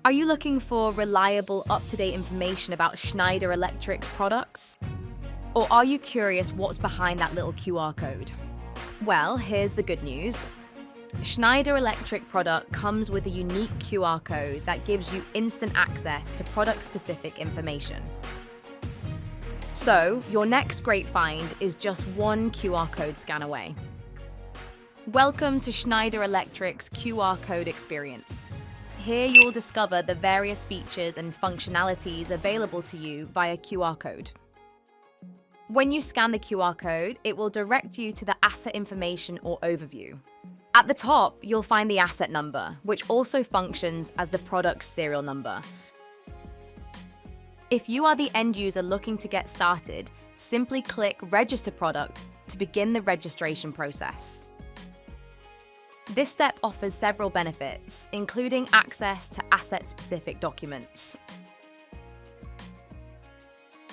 Are you looking for reliable, up-to-date information about Schneider Electric's products? Or are you curious what's behind that little QR code? Well, here's the good news. Schneider Electric product comes with a unique QR code that gives you instant access to product-specific information. So, your next great find is just one QR code scan away. Welcome to Schneider Electric's QR code experience. Here you'll discover the various features and functionalities available to you via QR code. When you scan the QR code, it will direct you to the asset information or overview. At the top, you'll find the asset number, which also functions as the product's serial number. If you are the end user looking to get started, simply click Register Product to begin the registration process. This step offers several benefits, including access to asset-specific documents.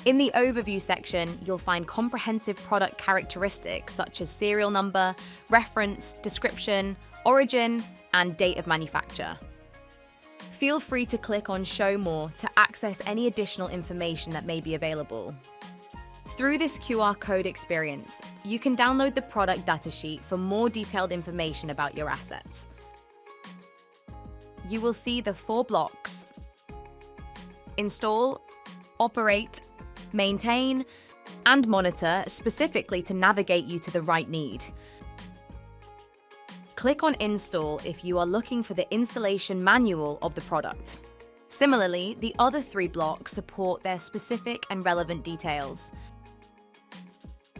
In the Overview section, you'll find comprehensive product characteristics such as serial number, reference, description, origin, and date of manufacture. Feel free to click on Show More to access any additional information that may be available. Through this QR code experience, you can download the product datasheet for more detailed information about your assets. You will see the 4 blocks: install, operate, maintain, and monitor, specifically to navigate you to the right need. Click on Install if you are looking for the installation manual of the product. Similarly, the other 3 blocks support their specific and relevant details.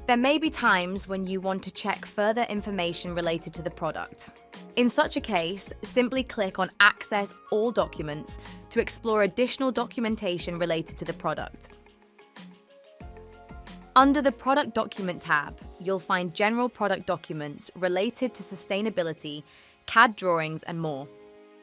There may be times when you want to check further information related to the product. In such a case, simply click on Access All Documents to explore additional documentation related to the product. Under the Product Document tab, you'll find general product documents related to sustainability, CAD drawings, and more.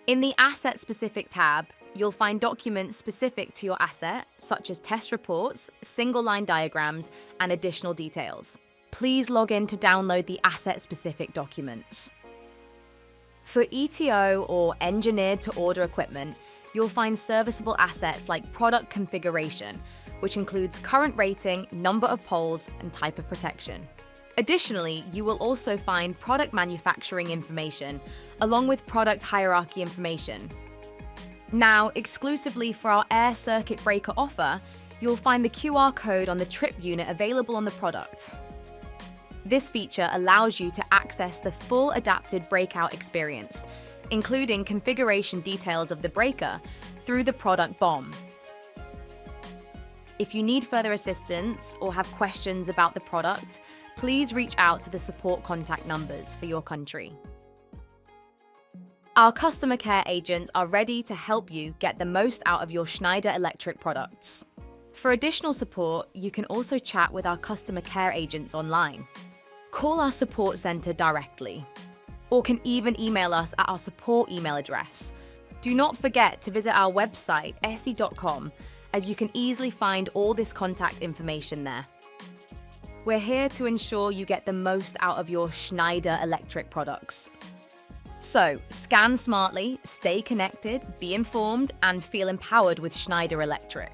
In the Asset Specific tab, you'll find documents specific to your asset, such as test reports, single-line diagrams, and additional details. Please log in to download the asset-specific documents. For ETO or engineered-to-order equipment, you'll find serviceable assets like product configuration, which includes current rating, number of poles, and type of protection. Additionally, you will also find product manufacturing information, along with product hierarchy information. Now, exclusively for our air circuit breaker offer, you'll find the QR code on the trip unit available on the product. This feature allows you to access the full adapted breakout experience, including configuration details of the breaker, through the product BOM. If you need further assistance or have questions about the product, please reach out to the support contact numbers for your country. Our customer care agents are ready to help you get the most out of your Schneider Electric products. For additional support, you can also chat with our customer care agents online. Call our support center directly, or can even email us at our support email address. Do not forget to visit our website, esi.com, as you can easily find all this contact information there. We're here to ensure you get the most out of your Schneider Electric products. So, scan smartly, stay connected, be informed, and feel empowered with Schneider Electric.